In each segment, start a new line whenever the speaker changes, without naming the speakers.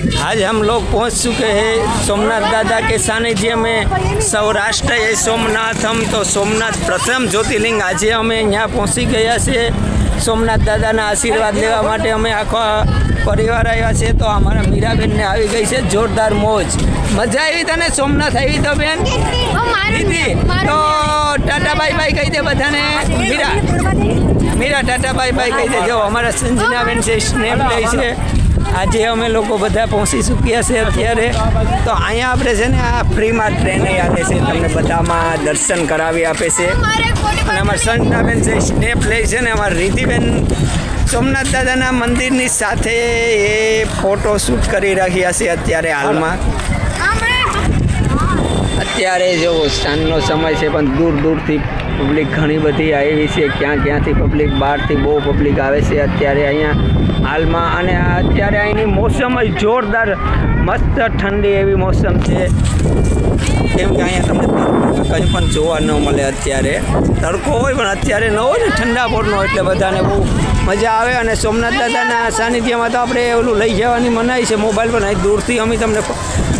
आज हम लोग पहुंच चुके हैं सोमनाथ दादा के सानिध्य में। सौराष्ट्र है सोमनाथ हम तो सोमनाथ प्रथम ज्योतिर्लिंग आज અમે यहाँ પહોંચી ગયા છે। સોમનાથ દાદાના આશીર્વાદ લેવા માટે અમે આખો પરિવાર આવ્યા છે। તો અમારા મીરાબેનને આવી ગઈ છે જોરદાર મોજ। મજા આવી તને સોમનાથ આવી તો બેન? દીદી તો ટાટા બાય બાય કહી દે બધાને। મીરા ટાટા બાય બાય કહી દે। જો અમારા સંજનાબેન છે સ્નેપ લે છે। આજે અમે લોકો બધા પહોંચી ચૂક્યા છે અત્યારે। તો અહીંયા આપણે છે ને આ ફ્રીમાં ટ્રેન આવે છે, તમને બધામાં દર્શન કરાવી આપે છે। અને અમારા સંજનાબેન છે સ્નેપ લે છે ને અમારા રીતિબેન સોમનાથ દાદાના મંદિરની સાથે એ ફોટો શૂટ કરી રહ્યા છે અત્યારે હાલમાં। અત્યારે જો સાંજનો સમય છે પણ દૂર દૂરથી પબ્લિક ઘણી બધી આવી છે। ક્યાંથી પબ્લિક બહારથી બહુ પબ્લિક આવે છે અત્યારે અહીંયા હાલમાં। અને અત્યારે અહીંની મોસમ જ જોરદાર મસ્ત ઠંડી એવી મોસમ છે, કેમ કે અહીંયા તમને કંઈ પણ જોવા ન મળે। અત્યારે તડકો હોય પણ અત્યારે ન હોય ને ઠંડા પોરનો, એટલે બધાને બહુ મજા આવે। અને સોમનાથ દાદાના સાનિધ્યમાં તો આપણે ઓલું લઈ જવાની મનાઈ છે મોબાઈલ પર, અહીં દૂરથી અમે તમને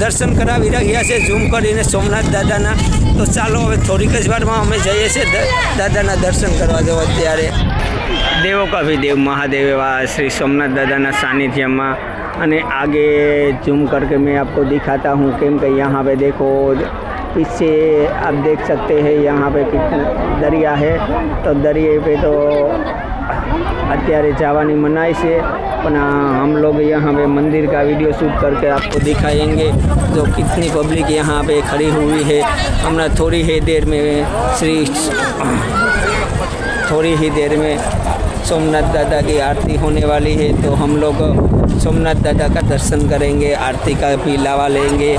દર્શન કરાવી રહ્યા છે ઝૂમ કરીને સોમનાથ દાદાના। તો ચાલો હવે થોડીક જ વારમાં અમે જઈએ છીએ દાદાના દર્શન કરવા જવા। અત્યારે देवों का भी देव महादेव एवं श्री सोमनाथ दादा सानिध्य में। अने आगे जूम करके मैं आपको दिखाता हूँ, केम कि यहाँ पे देखो पीछे आप देख सकते हैं यहाँ पे कितना दरिया है। तो दरिया पे तो अत्यारे जावानी मनाई से, पर हम लोग यहाँ पे मंदिर का वीडियो शूट करके आपको दिखाएंगे जो कितनी पब्लिक यहाँ पे खड़ी हुई है। हमने थोड़ी ही देर में सोमनाथ दादा की आरती होने वाली है। तो हम लोग सोमनाथ दादा का दर्शन करेंगे, आरती का भी लावा लेंगे।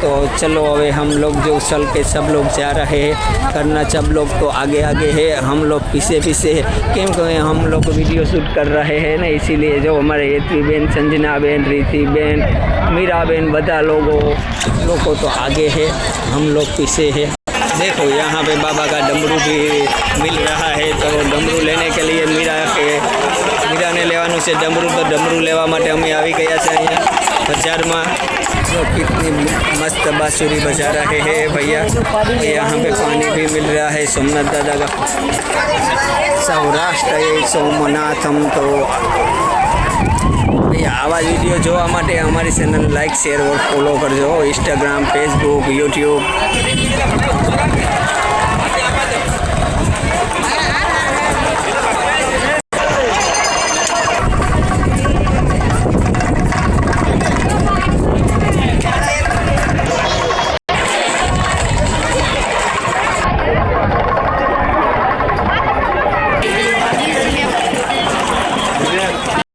तो चलो अवे हम लोग जो चल के सब लोग जा रहे हैं करना, सब लोग तो आगे आगे है, हम लोग पीछे है। क्यों कहें हम लोग वीडियो शूट कर रहे हैं ना, इसीलिए जो हमारे हेतवी बेन, संजना बेन, रीति बेन, मीरा बेन बदा लोगों तो आगे है, हम लोग पीछे है। देखो यहाँ पे बाबा का डमरू भी मिल रहा है। तो डमरू लेने के लिए मीरा ने लेवानु से डमरू, तो डमरू लेवा माटे अमे आवी गया छे अहींया बाजार में। तो कितनी मस्त बांसुरी बजा रहे हैं भैया। यहाँ पे पानी भी मिल रहा है सोमनाथ दादा का। सौराष्ट्र सोमनाथम। तो आवा वीडियो जोवा माटे हमारी चैनल लाइक शेयर और फॉलो करजो, इंस्टाग्राम, फेसबुक, यूट्यूब।